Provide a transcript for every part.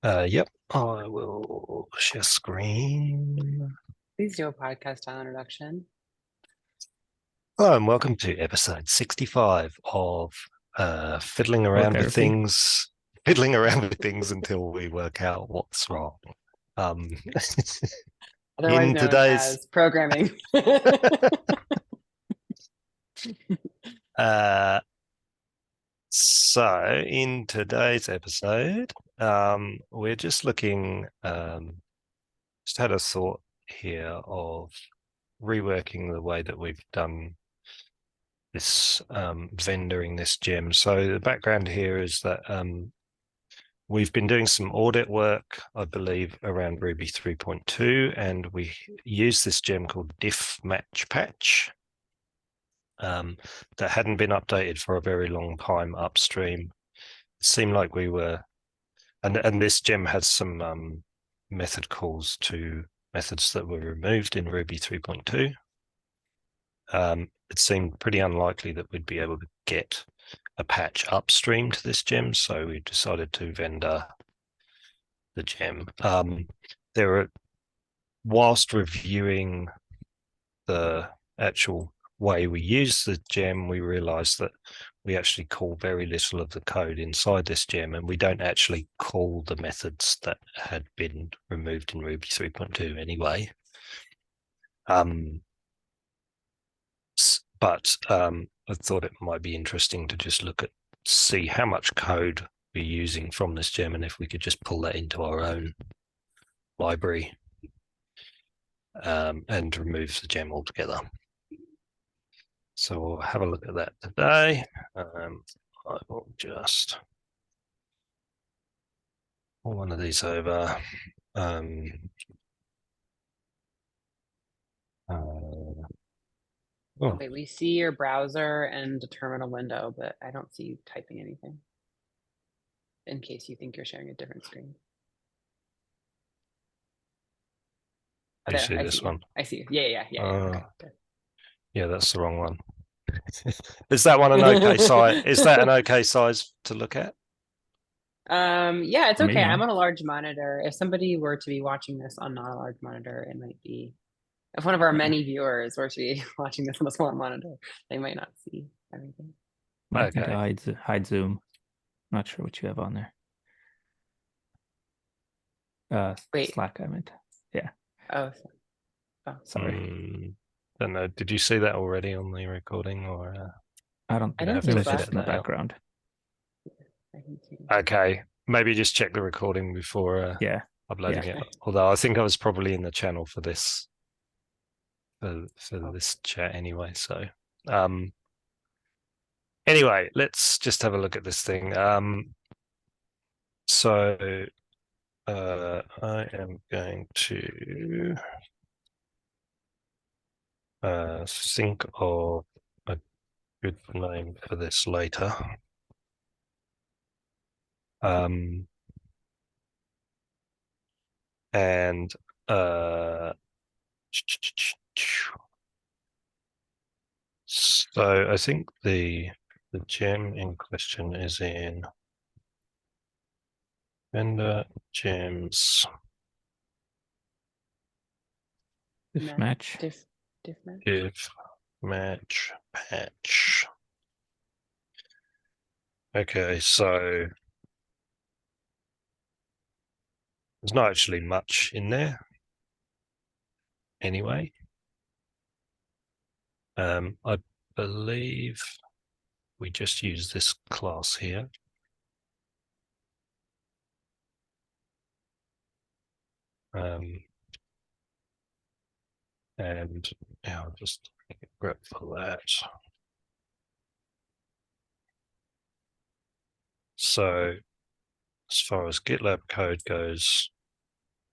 Yep, I will share screen. Please do a podcast style introduction. Hello and welcome to episode 65 of fiddling around with things until we work out what's wrong. Otherwise In known today's as programming. So in today's episode, we're just looking, just had a thought here of reworking the way that we've done this vendoring this gem. So the background here is that we've been doing some audit work, I believe, around Ruby 3.2, and we use this gem called diff match patch that hadn't been updated for a very long time upstream. It seemed like we were, and this gem has some method calls to methods that were removed in Ruby 3.2. It seemed pretty unlikely that we'd be able to get a patch upstream to this gem, so we decided to vendor the gem. Whilst reviewing the actual way we use the gem, we realized that we actually call very little of the code inside this gem, and we don't actually call the methods that had been removed in Ruby 3.2 anyway. But I thought it might be interesting to just see how much code we're using from this gem, and if we could just pull that into our own library and remove the gem altogether. So we'll have a look at that today. I will just pull one of these over. Okay, we see your browser and a terminal window, but I don't see you typing anything. In case you think you're sharing a different screen. I see this one. I see you. Yeah. Okay, good. Yeah, that's the wrong one. Is that one an okay size? Is that an okay size to look at? Yeah, it's okay. Yeah. I'm on a large monitor. If somebody were to be watching this on not a large monitor, it might be. If one of our many viewers were to be watching this on a small monitor, they might not see everything. I think I hide zoom. Not sure what you have on there. Wait. Slack, I meant. Yeah. Oh, sorry. Don't know. Did you see that already on the recording, or I don't. I didn't it was just in the background. Okay, maybe just check the recording before uploading it. Although I think I was probably in the channel for this this chat anyway. So anyway, let's just have a look at this thing. So I am going to think of a good name for this later. And so I think the gem in question is in vendor gems diff match patch. Okay, so there's not actually much in there anyway. I believe we just use this class here. And I'll just make a grep for that. So as far as GitLab code goes,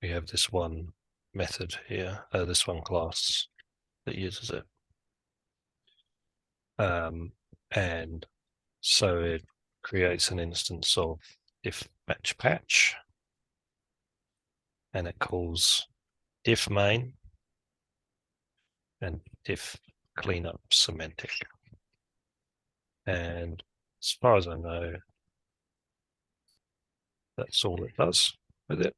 we have this one method here, this one class that uses it. And so it creates an instance of diff match patch, and it calls diff main and diff cleanup semantic. And as far as I know, that's all it does with it.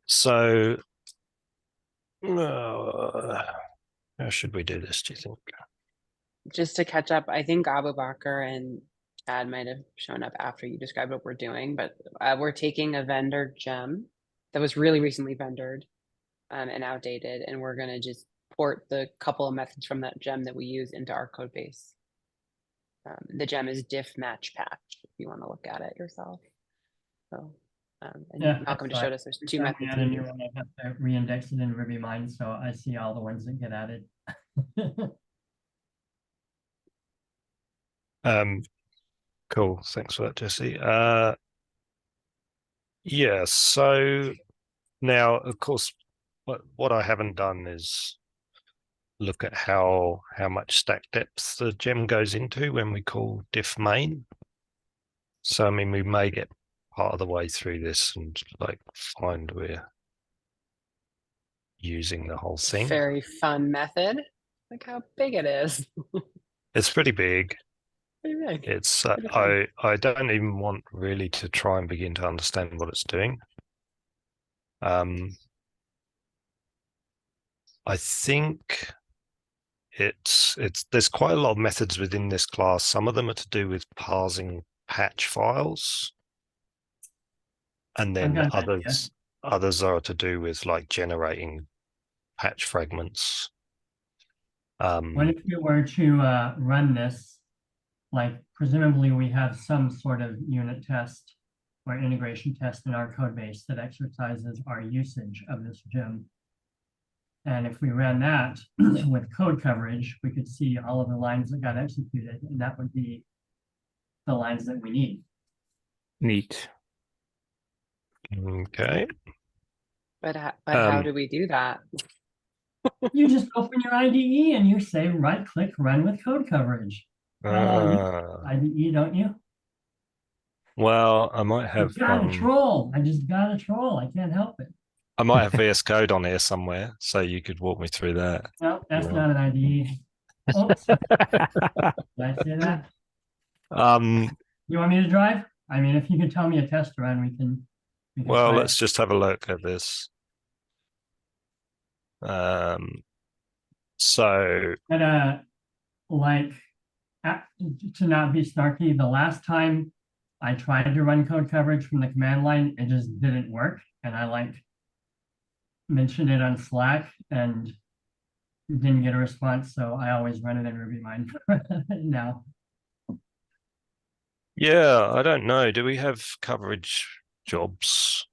So how should we do this, do you think? Just to catch up, I think Abu Bakr and Chad might have shown up after you described what we're doing, but we're taking a vendor gem that was really recently vendored and outdated, and we're going to just port the couple of methods from that gem that we use into our code base. The gem is diff match patch if you want to look at it yourself. So, and Yeah, Malcolm just showed us there's two methods. Add a new one, I have to reindex it in RubyMine, so I see all the ones that get added. Cool. Thanks for that, Jesse. Yeah, so now, of course, what I haven't done is look at how much stack depth the gem goes into when we call diff main. So, I mean, we may get part of the way through this and like find we're using the whole thing. Very fun method. Look how big it is. It's pretty big. Pretty big. It's Pretty fun. I don't even want really to try and begin to understand what it's doing. I think it's there's quite a lot of methods within this class. Some of them are to do with parsing patch files, and then others are to do with like generating patch fragments. What if we were to run this, like presumably we have some sort of unit test or integration test in our code base that exercises our usage of this gem. And if we ran that with code coverage, we could see all of the lines that got executed, and that would be the lines that we need. Neat. Okay. But how do we do that? You just open your IDE and you say right click run with code coverage. IDE, don't you? Well, I might have I just got a troll. I can't help it. I might have VS Code on here somewhere, so you could walk me through that. No, that's not an IDE. Oops. Did I say that? You want me to drive? I mean, if you could tell me a test run, we can well, let's just have a look at this. So, but like to not be snarky, the last time I tried to run code coverage from the command line, it just didn't work, and I like mentioned it on Slack and didn't get a response, so I always run it in RubyMine now. Yeah, I don't know. Do we have coverage jobs?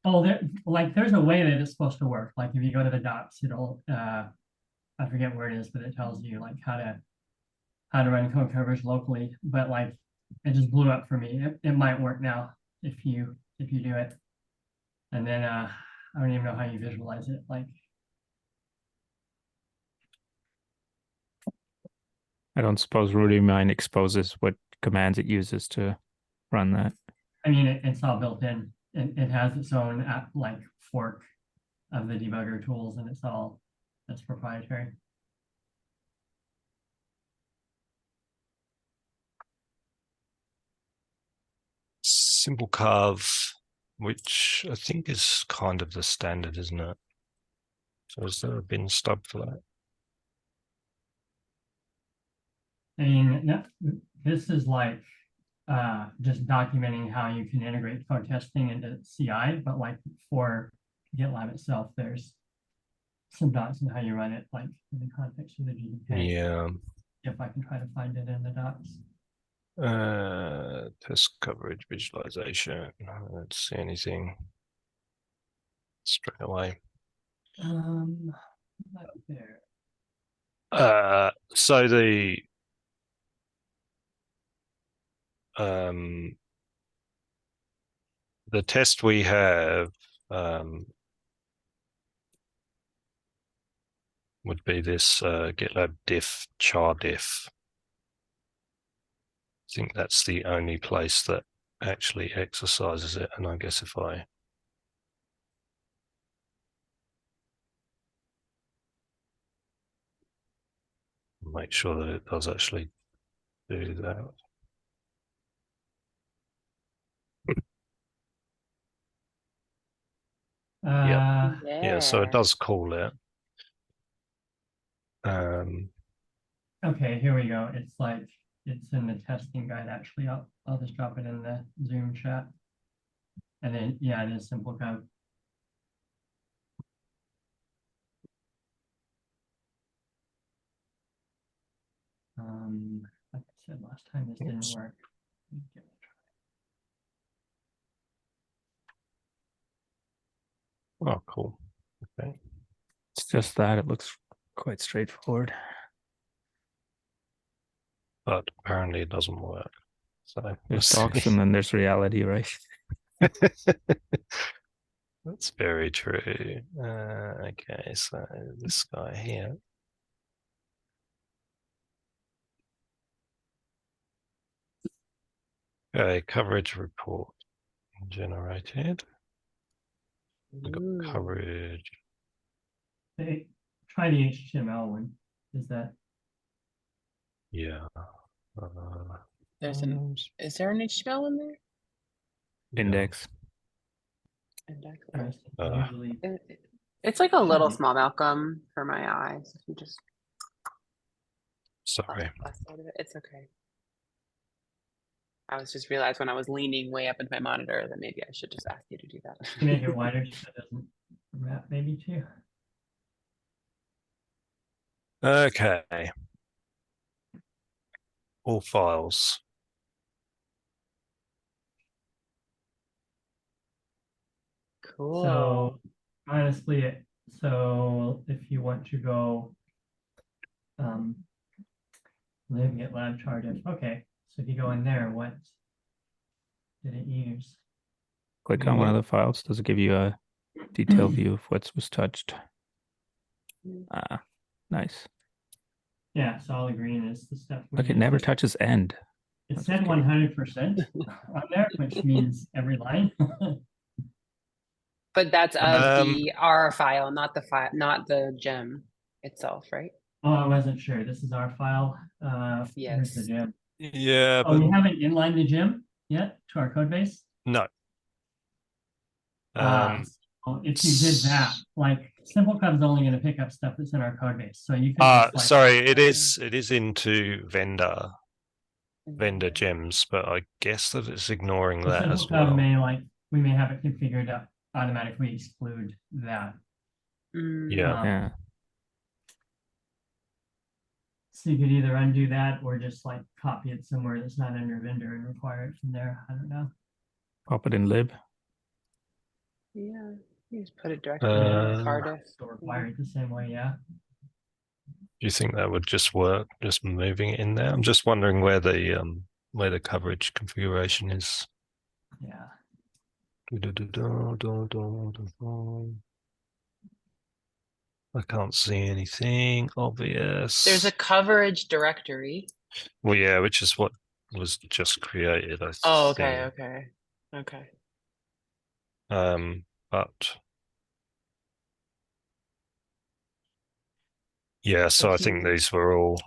Oh, there's a way that it's supposed to work. Like if you go to the docs, it'll I forget where it is, but it tells you like how to run code coverage locally. But like it just blew up for me. It might work now if you do it. And then I don't even know how you visualize it. Like I don't suppose RubyMine exposes what commands it uses to run that. I mean, it's all built in. It has its own like fork of the debugger tools, and that's proprietary. Simple carve, which I think is kind of the standard, isn't it? So is there a bin stub for that? I mean, this is like just documenting how you can integrate code testing into CI, but like for GitLab itself, there's some docs on how you run it, like in the context of the GDK. Yeah. If I can try to find it in the docs. Test coverage visualization. I don't see anything straight away. Not there. So the test we have would be this GitLab diff char diff. I think that's the only place that actually exercises it. And I guess if I make sure that it does actually do that. Yeah, so it does call it. Okay, here we go. It's like it's in the testing guide. Actually, I'll just drop it in the Zoom chat. And then yeah, it is simple code. Like I said last time, this didn't work. Oh, cool. Okay. It's just that it looks quite straightforward. But apparently it doesn't work. So There's docs and then there's reality, right? That's very true. Okay, so this guy here. Okay, coverage report generated. We've got coverage. Hey, try the HTML one. Is that? Yeah. Is there an HTML in there? Index. Index. Usually. It's like a little small, Malcolm, for my eyes. If you just Sorry. left side of it, it's okay. I was just realized when I was leaning way up into my monitor that maybe I should just ask you to do that. Make it wider so it doesn't wrap maybe too. Okay. All files. Cool. So honestly, so if you want to go live GitLab chart if okay. So if you go in there, what did it use? Click on one of the files. Does it give you a detailed view of what was touched? Ah, nice. Yeah, solid green is the stuff. Look, it never touches end. It said 100% on there, which means every line. But that's of the R file, not the file, not the gem itself, right? Oh, I wasn't sure. This is our file. Here's the Yes. gem. Yeah, Oh, we haven't inlined the gem yet to our code base. no. So if you did that, like simple code is only going to pick up stuff that's in our code base. So you can just, like, sorry, it is into vendor gems, but I guess that it's ignoring the that simple as code well. may we may have it configured to automatically exclude that. Yeah. Yeah. So you could either undo that or just like copy it somewhere that's not under vendor and require it from there. I don't know. Pop it in lib. Yeah, you just put it directly in Cardiff. So require it the same way, yeah. Do you think that would just work, just moving it in there? I'm just wondering where the coverage configuration is. Yeah. I can't see anything obvious. There's a coverage directory. Well, yeah, which is what was just created. I Oh, think. okay. But yeah, so I think these were all.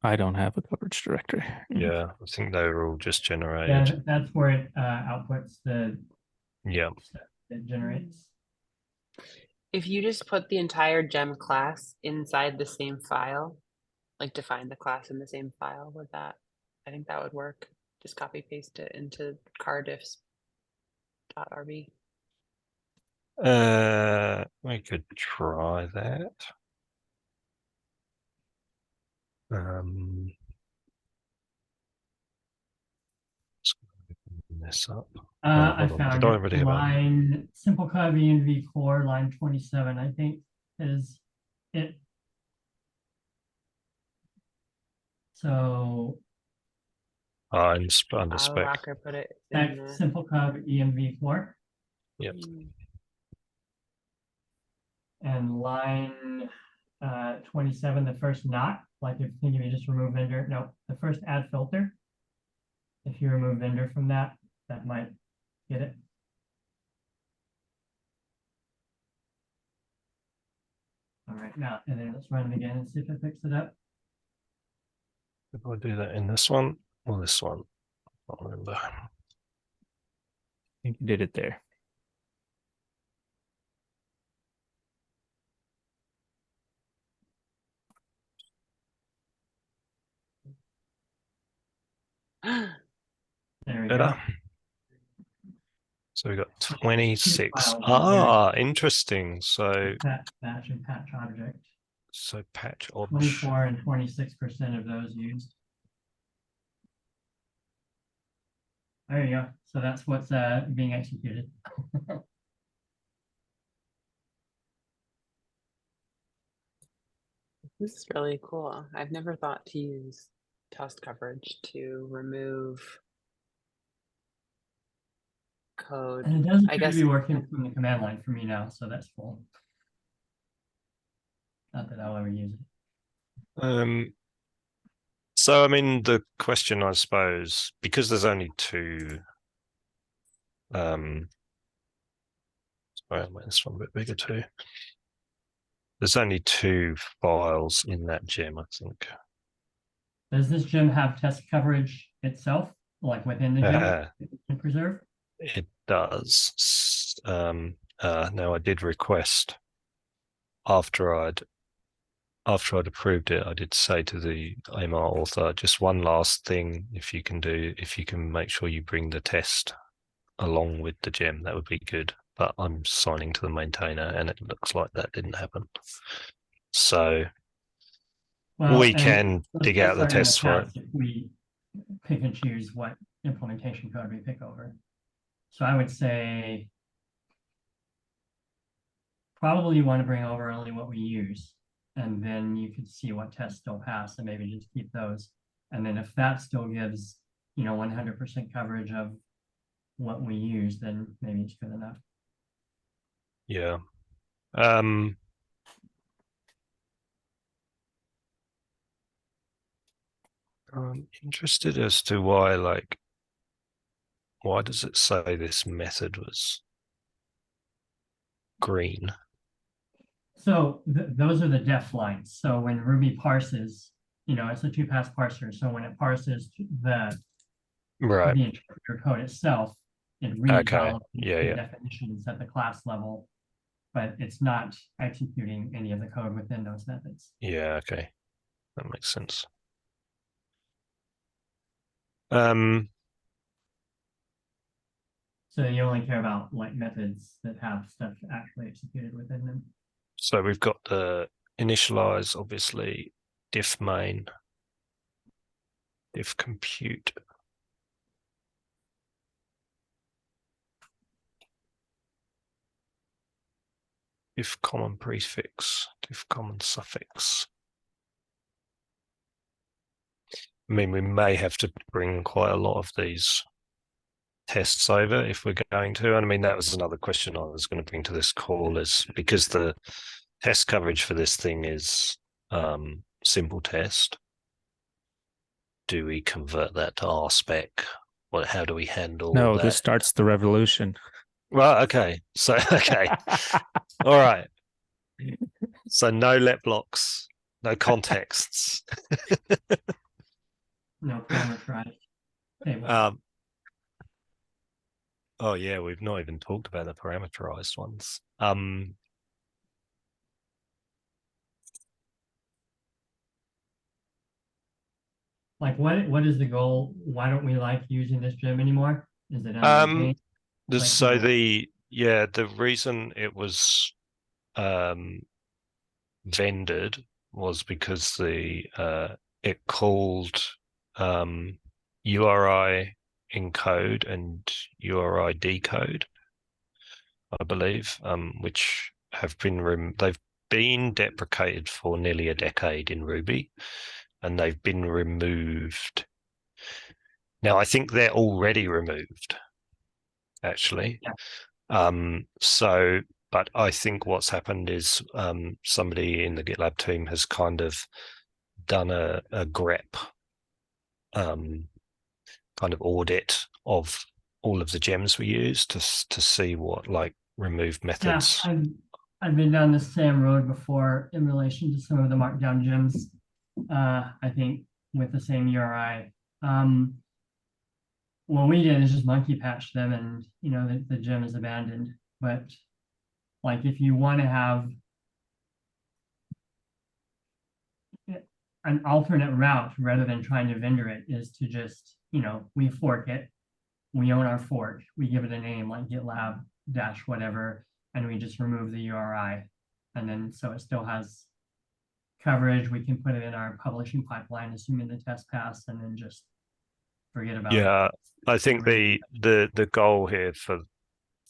I don't have a coverage directory. Yeah, I think they were all just generated. Yeah, that's where it outputs the stuff it generates. If you just put the entire gem class inside the same file, like define the class in the same file with that, I think that would work. Just copy paste it into cardiffs.rb. We could try that. This up. I found it. Line simple code env4 line 27. I think is it. So under spec. Put it in simple code env4. Yep. And line 27, the first not, like if you just remove vendor, no, the first add filter. If you remove vendor from that, that might get it. All right, now, and then let's run it again and see if it picks it up. If I do that in this one or this one, I can't remember. I think you did it there. There we Better. go. So we got 26. files in Ah, interesting. So Patch and patch object. patch obj. 24 and 26% of those used. There you go. So that's what's being executed. This is really cool. I've never thought to use test coverage to remove code. And it does I appear guess to be working from the command line for me now, so that's full. Not that I'll ever use it. So I mean, the question, I suppose, because there's only two. Sorry, I'll make this one a bit bigger too. There's only two files in that gem, I think. Does this gem have test coverage itself, like within the gem preserve? It does. Now I did request after I'd approved it, I did say to the AMR author, just one last thing, if you can make sure you bring the test along with the gem, that would be good. But I'm signing to the maintainer and it looks like that didn't happen. So we can dig out the tests for it. If we pick and choose what implementation code we pick over. So I would say probably you want to bring over only what we use, and then you could see what tests still pass and maybe just keep those. And then if that still gives, 100% coverage of what we use, then maybe it's good enough. Yeah. I'm interested as to why does it say this method was green? So those are the def lines. So when Ruby parses, it's a two-pass parser. So when it parses the interpreter code itself, it reads all of the definitions at the class level, but it's not executing any of the code within those methods. Yeah, okay. That makes sense. So you only care about methods that have stuff actually executed within them. So we've got the initialize, obviously, diff main, diff compute. Diff common prefix, diff common suffix. I mean, we may have to bring quite a lot of these tests over if we're going to. And I mean, that was another question I was going to bring to this call, is because the test coverage for this thing is simple test. Do we convert that to RSpec? How do we handle that? No, this starts the revolution. Well, okay. So, okay. All right. So no let blocks, no contexts. No parameterized table. Oh yeah, we've not even talked about the parameterized ones. What is the goal? Why don't we like using this gem anymore? Is it the reason it was vendored was because it called URI encode and URI decode, I believe, which have been they've been deprecated for nearly a decade in Ruby, and they've been removed. Now I think they're already removed, actually. Yeah. But I think what's happened is somebody in the GitLab team has kind of done a grep kind of audit of all of the gems we use to see what removed methods. Yeah, I've been down the same road before in relation to some of the markdown gems. I think with the same URI. What we did is just monkey patch them, and you know the gem is abandoned. But like if you want to have an alternate route rather than trying to vendor it, is to just, you know, we fork it, we own our fork, we give it a name like GitLab dash whatever, and we just remove the URI. And then so it still has coverage. We can put it in our publishing pipeline, assuming the test pass, and then just forget about it. Yeah, I think the goal here for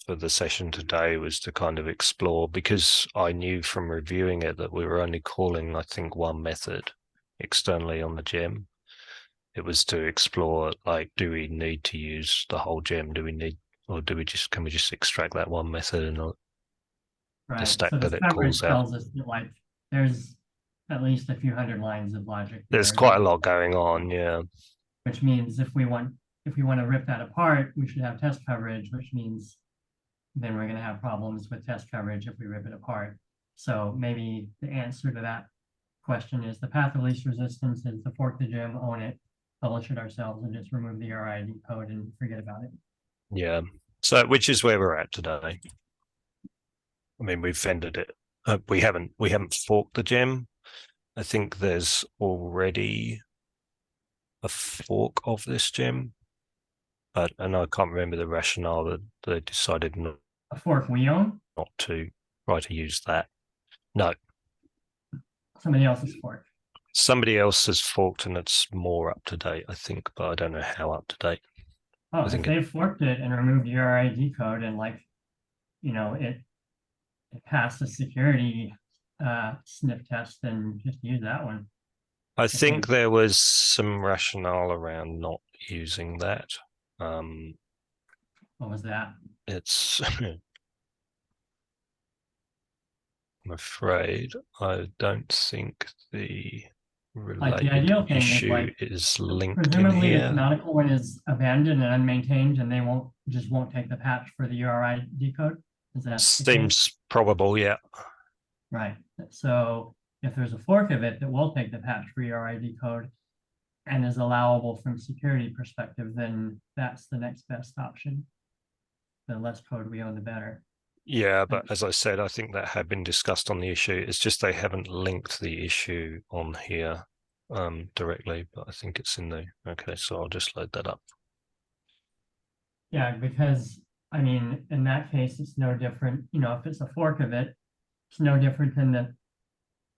the session today was to kind of explore, because I knew from reviewing it that we were only calling, I think, one method externally on the gem. It was to explore, like, do we need to use the whole gem? Do we need, or do we just, can we just extract that one method and Right. the stack So that this it coverage calls out? tells us that like there's at least a few hundred lines of logic. There's there, quite a lot going on, yeah. which means if we want to rip that apart, we should have test coverage, which means then we're going to have problems with test coverage if we rip it apart. So maybe the answer to that question is the path of least resistance is to fork the gem, own it, publish it ourselves, and just remove the RID code and forget about it. Yeah. So, which is where we're at today. I mean, we've vended it. We haven't forked the gem. I think there's already a fork of this gem, and I can't remember the rationale that they decided not A fork we own? to try to use that. No. Somebody else's fork. Somebody else has forked and it's more up to date, I think, but I don't know how up to date. Oh, if they've forked it and removed your RID code and like, you know, it passed a security sniff test, then just use that one. I think there was some rationale around not using that. What was that? It's I'm afraid I don't think the related ideal thing is, issue like, is linked in Presumably the here. canonical one is abandoned and unmaintained, and they won't take the patch for the URI code. Is that the case? Seems probable, yeah. Right. So if there's a fork of it that will take the patch for URI code and is allowable from security perspective, then that's the next best option. The less code we own, the better. Yeah, but as I said, I think that had been discussed on the issue. It's just they haven't linked the issue on here directly, but I think it's in the, okay, so I'll just load that up. Yeah, because I mean, in that case, it's no different. You know, if it's a fork of it, it's no different than the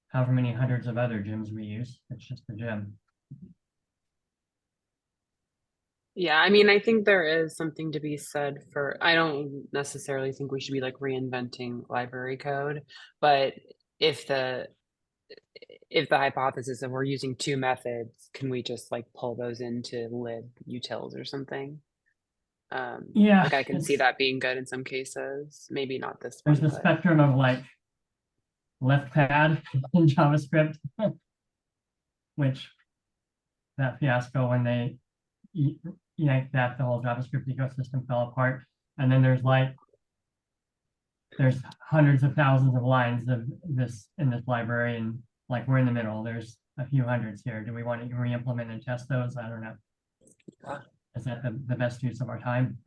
however many hundreds of other gems we use. It's just a gem. Yeah, I mean, I think there is something to be said for, I don't necessarily think we should be like reinventing library code, but if the hypothesis of we're using two methods, can we just like pull those into lib utils or something? Yeah, like I can see that being good in some cases, maybe not this There's one. a spectrum of like left pad in JavaScript, which that fiasco when they yanked that, the whole JavaScript ecosystem fell apart. And then there's hundreds of thousands of lines of this in this library, and like we're in the middle. There's a few hundreds here. Do we want to re-implement and test those? I don't know. Is that the best use of our time?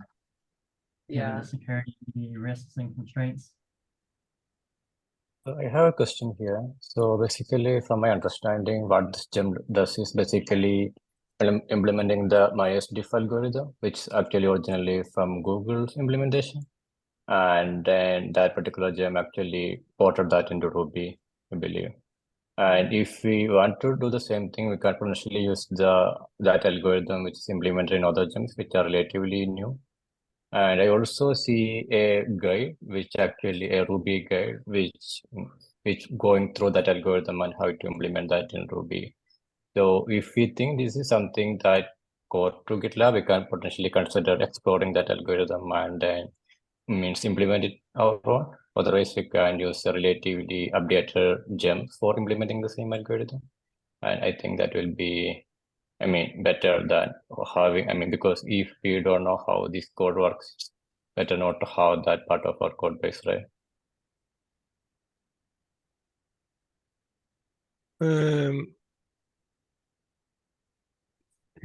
Yeah. Given the security risks and constraints. I have a question here. So basically, from my understanding, what this gem does is basically implementing the minitest algorithm, which actually originally from Google's implementation. And then that particular gem actually ported that into Ruby, I believe. And if we want to do the same thing, we can potentially use that algorithm, which is implemented in other gems, which are relatively new. And I also see a guide, which actually a Ruby guide, which going through that algorithm and how to implement that in Ruby. So if we think this is something that go to GitLab, we can potentially consider exploring that algorithm and then implement it our own. Otherwise, we can use a relatively updated gem for implementing the same algorithm. And I think that will be, better than having, because if we don't know how this code works, it's better not to have that part of our code base, right?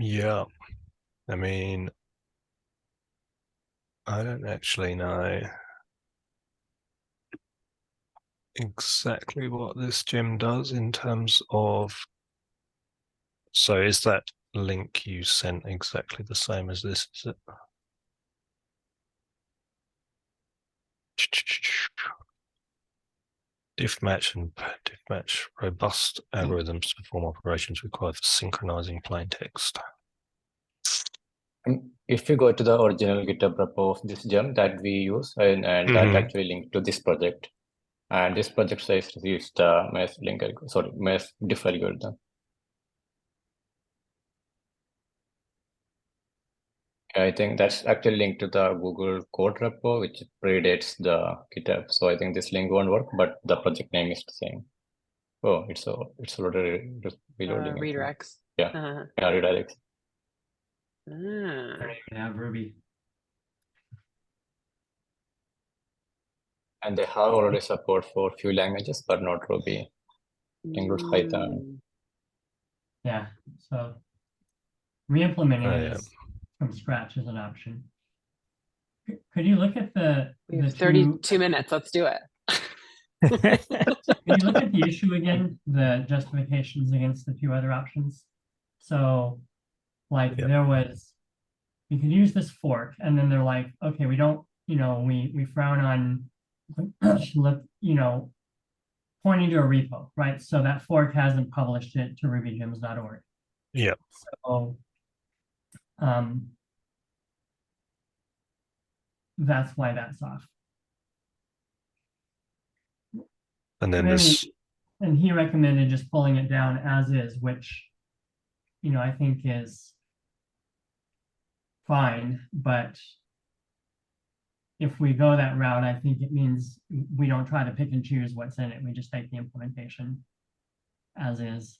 Yeah, I mean, I don't actually know exactly what this gem does in terms of. So is that link you sent exactly the same as this? Is it? Diff match and diff match robust algorithms to perform operations required for synchronizing plain text. And if you go to the original GitHub repo of this gem that we use, and that actually linked to this project, and this project says to use the math diff algorithm. I think that's actually linked to the Google code repo, which predates the GitHub. So I think this link won't work, but the project name is the same. Oh, it's already reloading. Redirects. Yeah, yeah, redirects. Ah. I don't even have Ruby. And they have already support for few languages, but not Ruby. Includes Python. Yeah, so re-implementing Oh, yeah. this from scratch is an option. Could you look at the We have two 32 minutes. Let's do it. Can you look at the issue again, the justifications against the two other options? So, like, Yep. there was, you could use this fork, and then they're like, okay, we don't, we frown on, you know, pointing to a repo, right? So that fork hasn't published it to rubygems.org. Yeah. So, that's why that's off. And then I mean, this. and he recommended just pulling it down as is, which, I think is fine, but if we go that route, I think it means we don't try to pick and choose what's in it. We just take the implementation as is,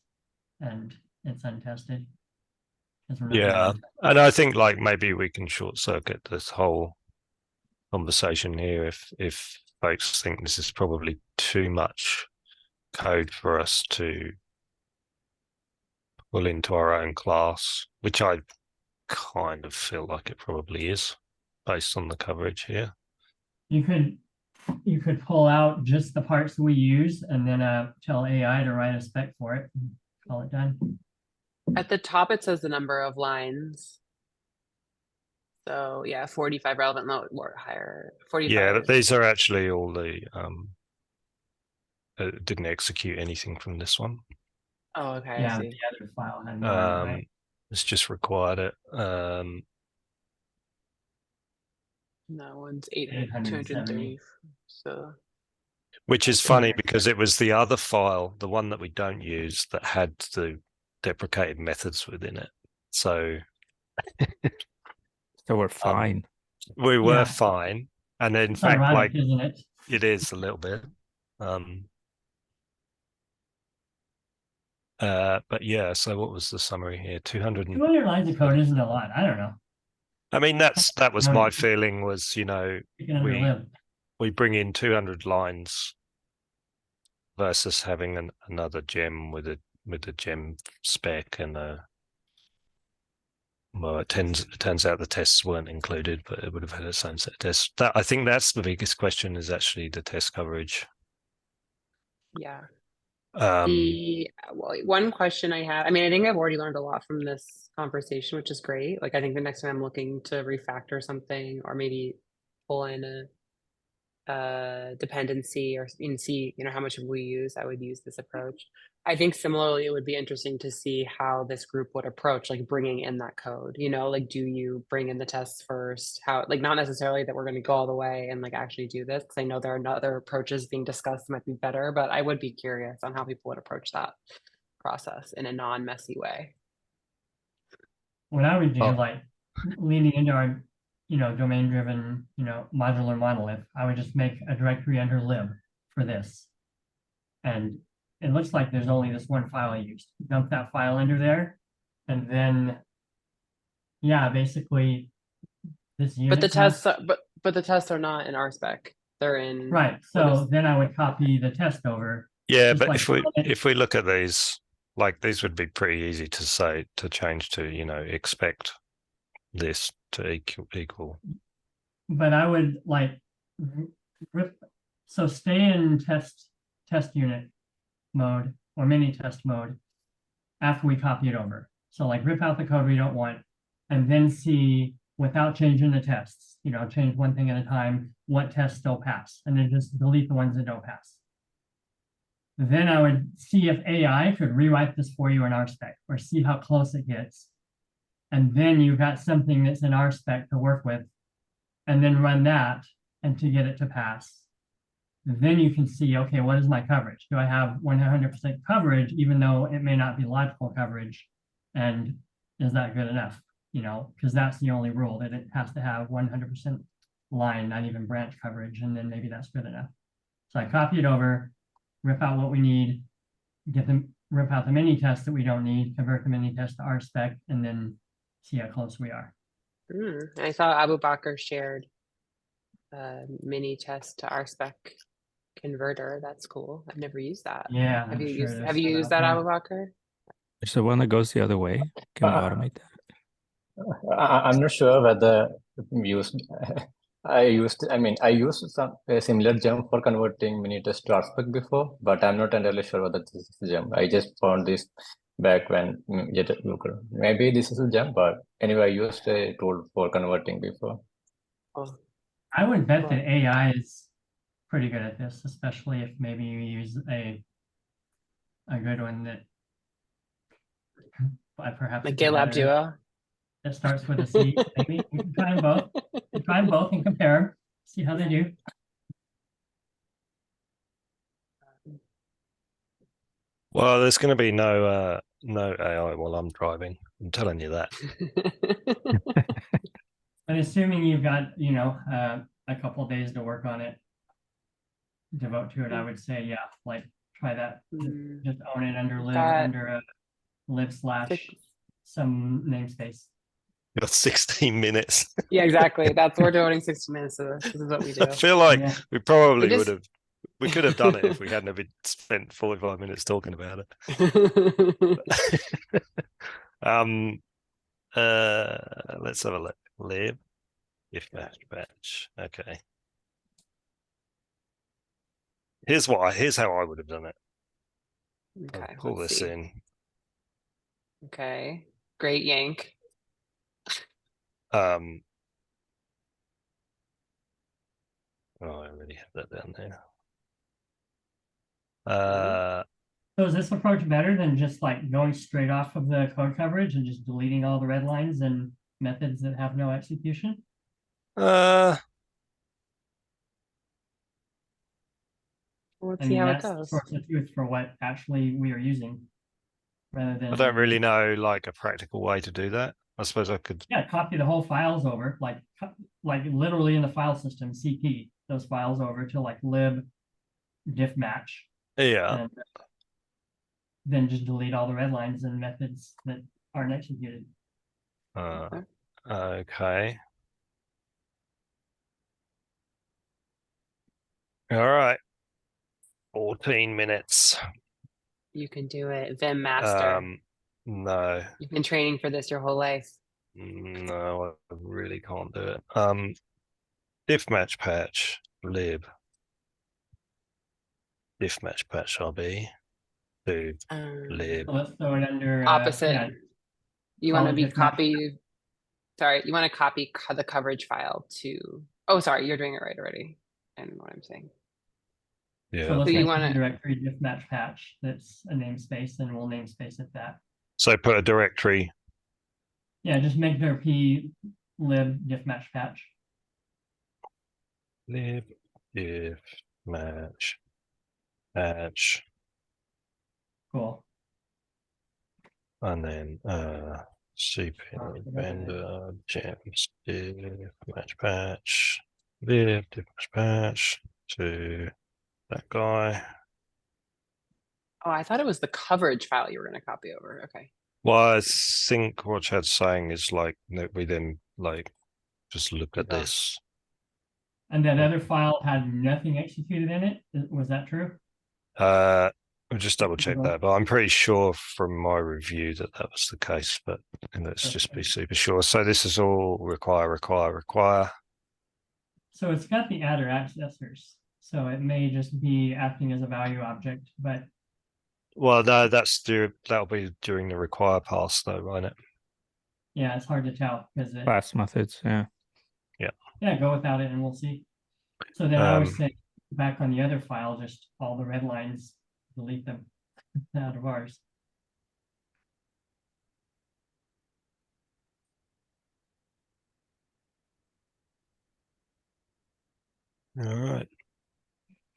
and it's untested. Yeah, and I think like maybe we can short circuit this whole conversation here if folks think this is probably too much code for us to pull into our own class, which I kind of feel like it probably is based on the coverage here. You could pull out just the parts that we use and then tell AI to write a spec for it and call it done. At the top, it says the number of lines. So yeah, 45 relevant, low or higher. 45. Yeah, but these are actually all the didn't execute anything from this one. Oh, okay. Yeah, I see. the other file had more in it, right? It's just required it. That one's 230. So Which is funny because it was the other file, the one that we don't use, that had the deprecated methods within it. So we're fine. We were fine. And in It's fact, ironic, isn't it? It is a little bit. But yeah, so what was the summary here? 200 lines of code isn't a lot. I don't know. I mean, that was my feeling was, we bring in 200 lines versus having another gem with a gem spec and well, it turns out the tests weren't included, but it would have had its own set of tests. I think that's the biggest question is actually the test coverage. Yeah. One question I have, I mean, I think I've already learned a lot from this conversation, which is great. Like, I think the next time I'm looking to refactor something or maybe pull in a dependency or see, how much we use, I would use this approach. I think similarly, it would be interesting to see how this group would approach like bringing in that code, like, do you bring in the tests first? How, like, not necessarily that we're going to go all the way and like actually do this, because I know there are other approaches being discussed that might be better, but I would be curious on how people would approach that process in a non-messy way. What I would do, like leaning into our, domain-driven, modular monolith, I would just make a directory under lib for this. And it looks like there's only this one file I used. Dump that file under there, and then, basically this unit. But the tests, but the tests are not in RSpec. They're in. Right. So then I would copy the test over Yeah, Just but like if we look at these, like these would be pretty easy to say to change to, you know, expect this to equal. But I would like so stay in test unit mode or mini test mode after we copy it over. So like rip out the code we don't want and then see without changing the tests, you know, change one thing at a time, what tests still pass, and then just delete the ones that don't pass. Then I would see if AI could rewrite this for you in RSpec or see how close it gets. And then you've got something that's in RSpec to work with, and then run that and to get it to pass. Then you can see, okay, what is my coverage? Do I have 100% coverage, even though it may not be logical coverage? And is that good enough? You know, because that's the only rule, that it has to have 100% line, not even branch coverage, and then maybe that's good enough. So I copy it over, rip out what we need, rip out the mini test that we don't need, convert the mini test to RSpec, and then see how close we are. I saw Abu Bakr shared mini test to RSpec converter. That's cool. I've never used that. Yeah, Have you sure used have you used that, Abu Bakr? There's the one that goes the other way. Can we Uh, automate that? I'm not sure whether used. I used some a similar gem for converting minitest to RSpec before, but I'm not entirely sure whether this is a gem. I just found this back when GitLab. Maybe this is a gem, but anyway, I used a tool for converting before. Oh, I would bet that AI is pretty good at this, especially if maybe you use a good one that perhaps like a GitLab competitor Duo. that starts with a C. Maybe you can try them both. You try them both and compare them, see how they do. Well, there's going to be no AI while I'm driving. I'm telling you that. But assuming you've got, you know, a couple of days to work on it, devote to it, I would say, yeah, like try that. Just own it under lib, under a lib / some namespace. You got 16 minutes. Yeah, exactly. That's we're devoting 60 minutes to this. This is what we do. I feel like Yeah. we probably We just- would have. We could have done it if we hadn't have spent 45 minutes talking about it. Let's have a look. Lib, if batch. Okay. Here's how I would have done it. Okay, I'll pull let's this see. in. Okay, great yank. Oh, I already have that down there. So is this approach better than just like going straight off of the code coverage and just deleting all the red lines and methods that have no execution? Let's I see mean, how it that's the goes. source of truth for what actually we are using, rather than. I don't really know like a practical way to do that. I suppose I could. Yeah, copy the whole files over, like literally in the file system, CP those files over to like lib diff match. Yeah. And then just delete all the red lines and methods that aren't executed. Okay. All right. 14 minutes. You can do it. Vim master. No. You've been training for this your whole life. No, I really can't do it. Diff match patch lib. Diff match patch RB. Do lib. So let's throw it under Opposite. yeah, You want to be diff match. Sorry, you want to copy the coverage file to. Oh, sorry, you're doing it right already. I don't know what I'm saying. Yeah. So let's So you make wanna- a directory diff match patch that's a namespace, and we'll namespace it that. So put a directory. Yeah, just make their p lib diff match patch. Lib diff match patch. Cool. And then CP vendor gems diff match patch. Lib diff match patch to that guy. Oh, I thought it was the coverage file you were going to copy over. Okay. Well, I think what Chad's saying is like that we then like just look at Okay. this. And that other file had nothing executed in it. Was that true? I'll just double check that, but I'm pretty sure from my review that that was the case, but let's just be super sure. So this is all require. So it's got the adder accessors. So it may just be acting as a value object, but Well, no, that'll be during the require pass though, won't it? yeah, it's hard to tell because it, Class methods, yeah. yeah, go without it and we'll see. So then I would Um, say back on the other file, just all the red lines, delete them out of ours. All right.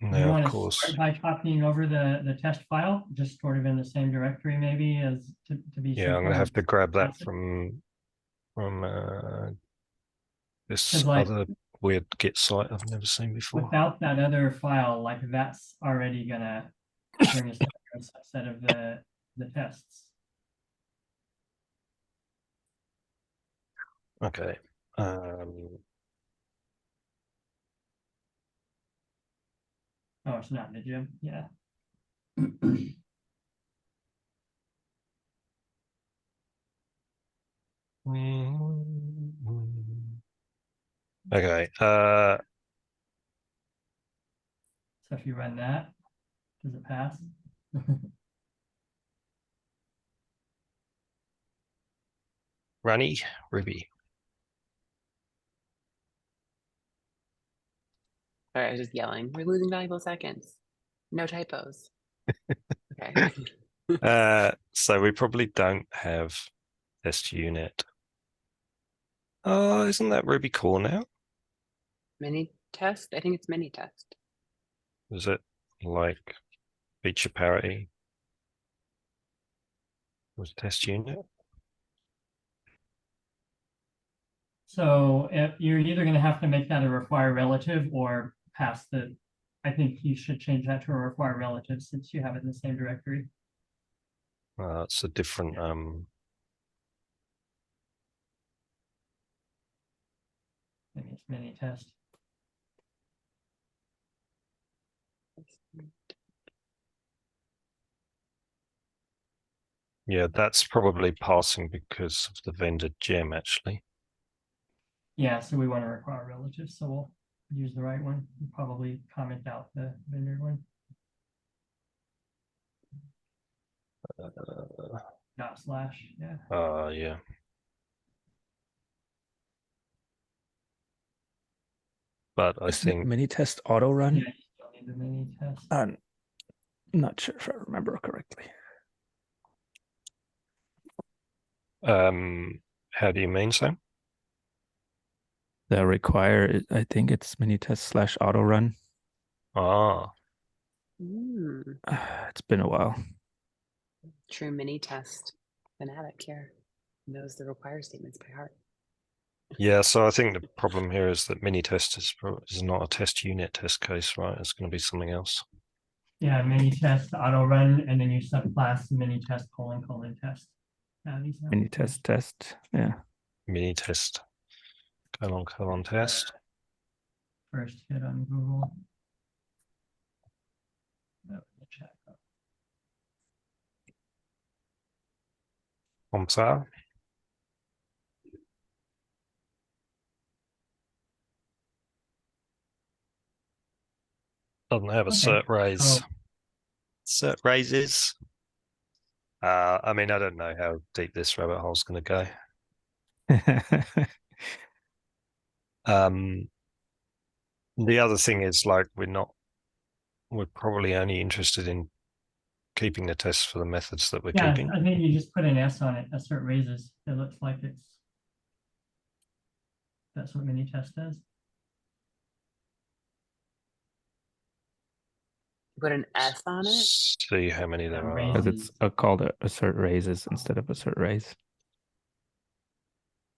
You Now, of want to course, start by copying over the test file, just sort of in the same directory, maybe as to be. yeah, I'm gonna have to grab that classic. from this 'Cause, like, other weird Git site I've never seen before. without that other file, like that's already gonna bring us down to a subset of the tests. Okay. Oh, it's not in the gym. Yeah. Okay. So if you run that, does it pass? Runny Ruby. Sorry, I was just yelling. We're losing valuable seconds. No typos. Okay. So we probably don't have test unit. Oh, isn't that Ruby core now? Mini test? I think it's mini test. Is it like feature parity with test unit? So if you're either going to have to make that a require relative or pass the, I think you should change that to a require relative since you have it in the same directory. It's a different Maybe it's mini test. yeah, that's probably passing because of the vendor gem actually. Yeah, so we want to require relative, so we'll use the right one. We'll probably comment out the vendor one. Dot slash, yeah. Yeah. But I think Mini test auto run. Yeah, you still need the mini test. I'm not sure if I remember correctly. how do you mean, Sam? The require, I think it's mini test slash auto run. Ah, It's been a while. True mini test fanatic here. Knows the require statements by heart. yeah. So I think the problem here is that minitest is not a test unit test case, right? It's going to be something else. Yeah, mini test auto run, and then you subclass mini test : : test. Mini test test. Yeah. Minitest colon test. First hit on Google. Comme ça. Doesn't have a cert raise. Oh. Cert raises. I mean, I don't know how deep this rabbit hole is going to go. The other thing is like we're probably only interested in keeping the tests for the methods that we're keeping. I think you just put an S on it, assert raises. It looks like that's what mini test does. Put an S on it. See how many there are. Because it's called assert raises instead of assert raise.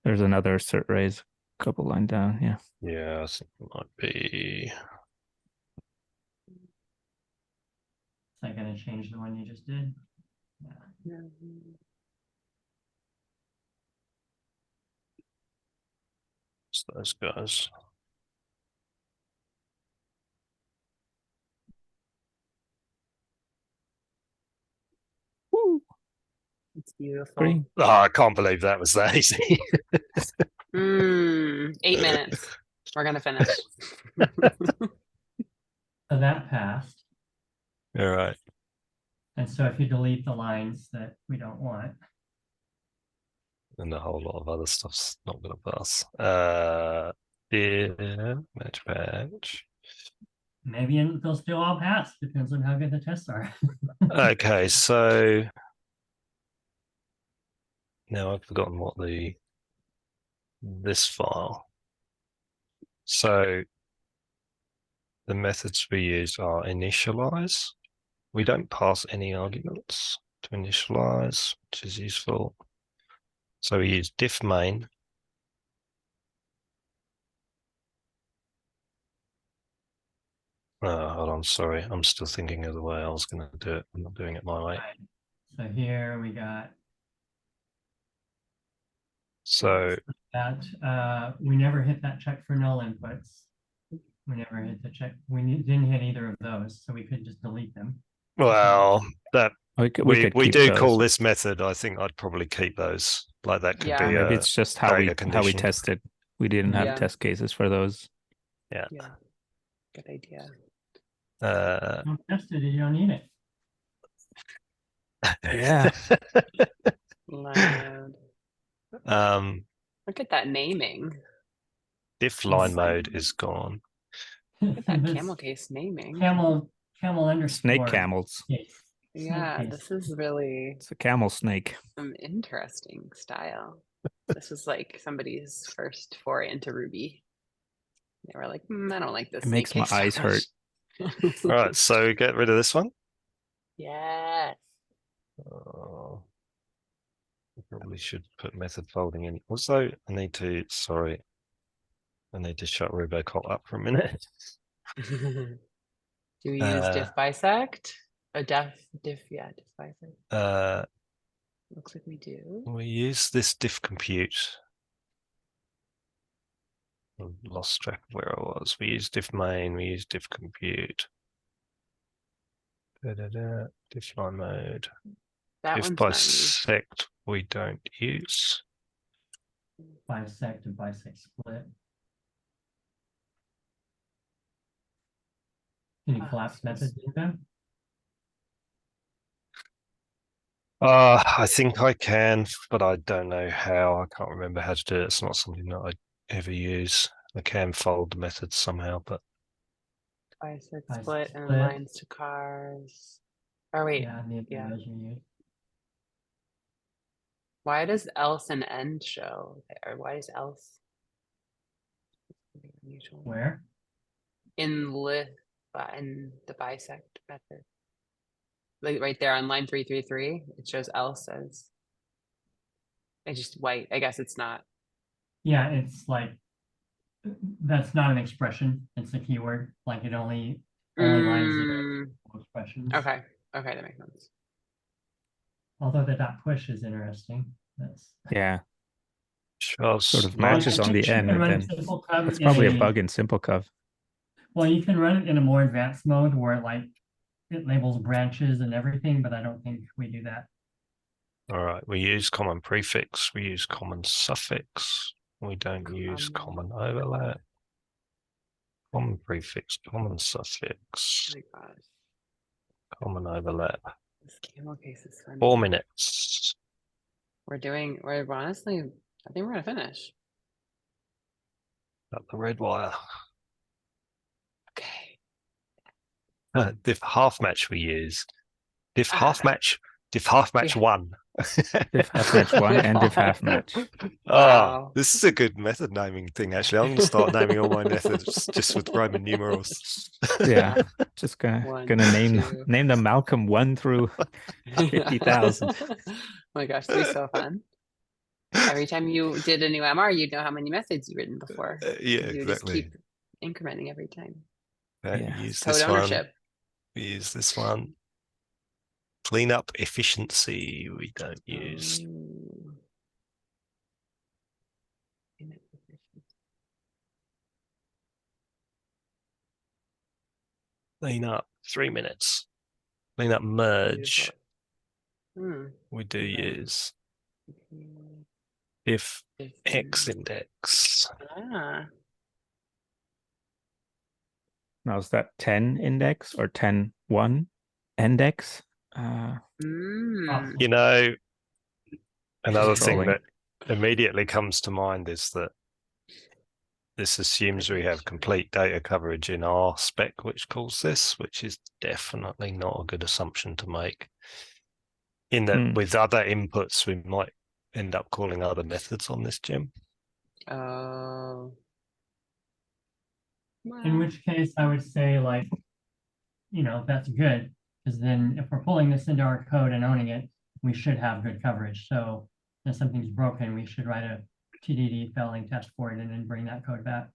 There's another assert raise a couple line down. Yeah. Yeah, I think it might be. Is that going to change the one you just did? Yeah. It's those guys. It's beautiful. Green. Oh, I can't believe that was that easy. 8 minutes. We're gonna finish. So that passed. All right. And so if you delete the lines that we don't want, And a whole lot of other stuff's not going to pass. Yeah, match. maybe they'll still all pass. Depends on how good the tests are. Okay, so now I've forgotten what this file. So the methods we use are initialize. We don't pass any arguments to initialize, which is useful. So we use diff main. Oh, hold on, sorry. I'm still thinking of the way I was going to do it. I'm not doing it my way. Right. So here we got So that we never hit that check for null inputs. We never hit the check. We didn't hit either of those, so we could just delete them. well, that We could we keep do those. call this method. I think I'd probably keep those. Like that could Yeah. be Maybe a it's just how we condition. tested. We didn't have Yeah. test cases for those. Yeah. Yeah. Good idea. Don't test it, you don't need it. Yeah. Loud. Look at that naming. Diff line mode is gone. Look at that This camel case naming. camel underscore. Snake camels. case. Yeah, Snake this case. is really It's a camel snake. some interesting style. This is like somebody's first foray into Ruby. They were like, I don't like this. It makes my snake case eyes so hurt. much." All right, so get rid of this one. Yes. Oh, I probably should put method folding in. Also, I need to shut Robocop up for a minute. Do we use diff bisect? A diff, yeah, diff bisect. Looks like we do. We use this diff compute. I lost track of where I was. We use diff main, we use diff compute. Diff line mode. That Diff one's not used. bisect we don't use. Bisect and bisect split. Can you collapse methods in them? I think I can, but I don't know how. I can't remember how to do it. It's not something that I ever use. I can fold the methods somehow, but Bisect Bisect split and split. lines to cars. Oh wait, Yeah, and the yeah. those you use. Why does else and end show? Or why is else? Unusual. Where? In the bisect method. Like right there on line 333, it shows else as it's just white. I guess it's not. Yeah, it's like that's not an expression. It's a keyword. Like it only lines that are expressions. Okay, that makes sense. Although the dot push is interesting. That's Yeah. shows Sort of matches on the You end, can and run then simple cov that's in probably a bug in SimpleCov. Well, you can run it in a more advanced mode where like it labels branches and everything, but I don't think we do that. all right. We use common prefix. We use common suffix. We don't use common overlap. Common prefix, common suffix, Oh my gosh, common overlap. this camel case is funny. 4 minutes. We're honestly, I think we're gonna finish. Got the red wire. Okay. Diff half match we use. Diff half match Yeah. 1. Diff half match 1 and diff half match. Wow. Oh, this is a good method naming thing, actually. I'm going to start naming all my methods just with Roman numerals. Yeah, just gonna One, name two. them Malcolm 1 through 50,000. Oh my gosh, that'd be so fun. Every time you did a new MR, you'd know how many methods you'd written before. Yeah, You would just exactly. keep incrementing every time. Okay, Yeah. we use Code this ownership. one. We use this one. Cleanup efficiency we don't use. Ooh. Clean up 3 minutes. Clean up merge. Beautiful. Hmm. we do Okay. use if X If- index. Ah. Now is that 10 index or 10.1 index? Mm. You know, another thing Trolling. that immediately comes to mind is that this assumes we have complete data coverage in RSpec, which calls this, which is definitely not a good assumption to make. In that with other inputs, we might end up calling other methods on this gem. Oh. In Well, which case I would say like, that's good. Because then if we're pulling this into our code and owning it, we should have good coverage. So if something's broken, we should write a TDD failing test for it and then bring that code back.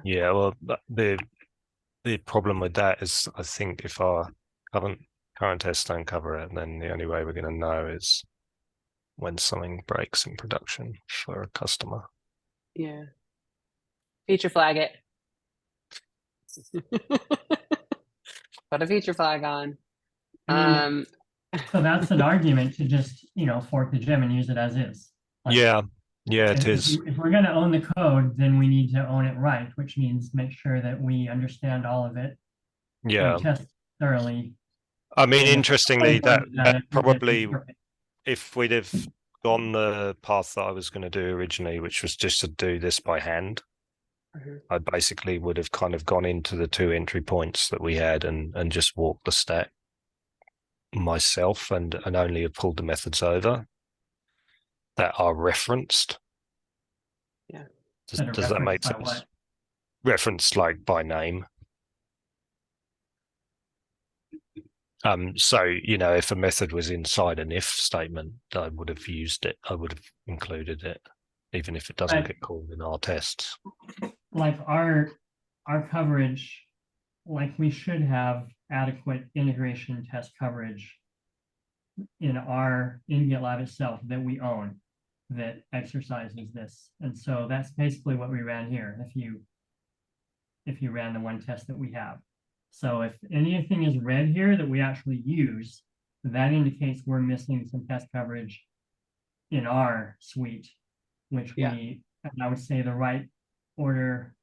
Yeah, well, the problem with that is, I think if our current tests don't cover it, then the only way we're going to know is when something breaks in production for a customer. yeah. Feature flag it. Put a feature flag on. I mean, so that's an argument to just, fork the gem and use it as is. Like, Yeah, it if, is. if we're going to own the code, then we need to own it right, which means make sure that we understand all of it Yeah, and test thoroughly. I mean, And if interestingly, that probably, if we'd have gone the path that I was going to do originally, which was just to do this by hand, I basically would have kind of gone into the 2 entry points that we had and just walked the stack myself and only have pulled the methods that are referenced. Yeah. Does that make sense? What? Referenced like by name. So, if a method was inside an if statement, I would have used it. I would have included it, even if it doesn't get called in our tests. Like our coverage, like we should have adequate integration test coverage in GitLab itself that we own that exercises this. And so that's basically what we ran here. If you ran the one test that we have. So if anything is red here that we actually use, that indicates we're missing some test coverage in our suite, which and I would say the right order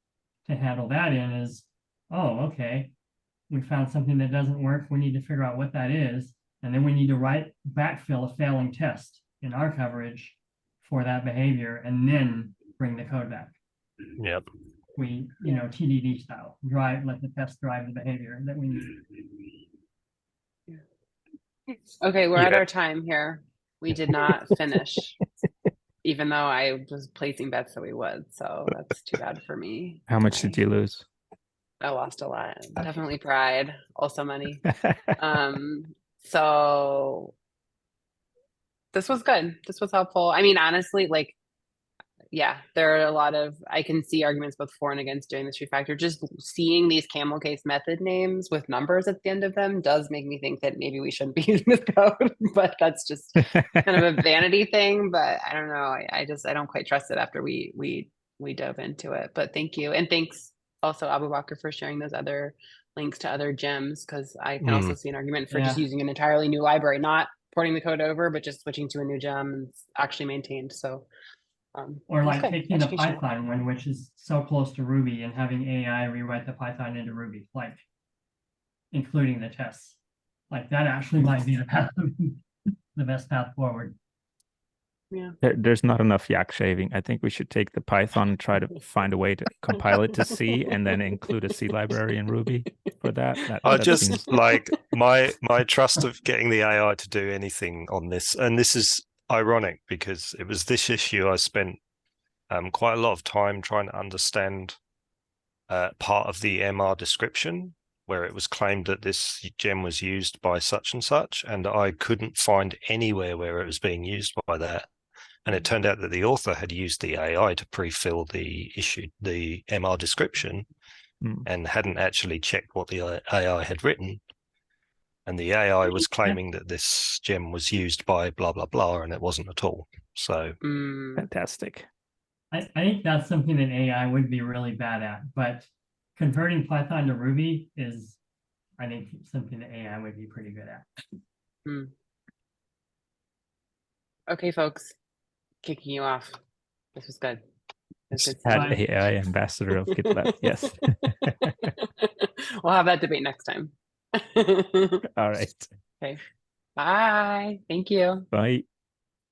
to handle that in is, oh, okay, we found something that doesn't work. We need to figure out what that is. And then we need to backfill a failing test in our coverage for that behavior and then bring the code back. Yep. We, TDD style, let the test drive the behavior that we need. Okay, we're at our time here. We did not finish, even though I was placing bets that we would. So that's too bad for me. How much did you lose? I lost a lot. Definitely pride, also money. So this was good. This was helpful. I mean, honestly, there are a lot of, I can see arguments both for and against doing this refactor. Just seeing these camel case method names with numbers at the end of them does make me think that maybe we shouldn't be using this code, but that's just kind of a vanity thing. But I don't know. I don't quite trust it after we dove into it, but thank you. And thanks also Abu Bakr for sharing those other links to other gems. Cause I can also see an argument for just using an entirely new library, not porting the code over, but just switching to a new gem and actually maintained. So or like taking the Python one, which is so close to Ruby, and having AI rewrite the Python into Ruby, like including the tests. Like that actually might be the best path forward. Yeah. There's not enough yak shaving. I think we should take the Python and try to find a way to compile it to C and then include a C library in Ruby for that. I that just seems... like my trust of getting the AI to do anything on this. And this is ironic because it was this issue I spent quite a lot of time trying to understand part of the MR description where it was claimed that this gem was used by such and such, and I couldn't find anywhere where it was being used by that. And it turned out that the author had used the AI to pre-fill the MR description and hadn't actually checked what the AI had written. And the AI was claiming that this gem was used by blah, blah, blah, and it wasn't at all. So fantastic. I think that's something that AI would be really bad at, but converting Python to Ruby is, I think, something that AI would be pretty good at. Okay, folks, kicking you off. This was good. This was good Chat Bye. AI ambassador of GitLab. Yes. We'll have that debate next time. All right. Okay. Bye. Thank you. Bye.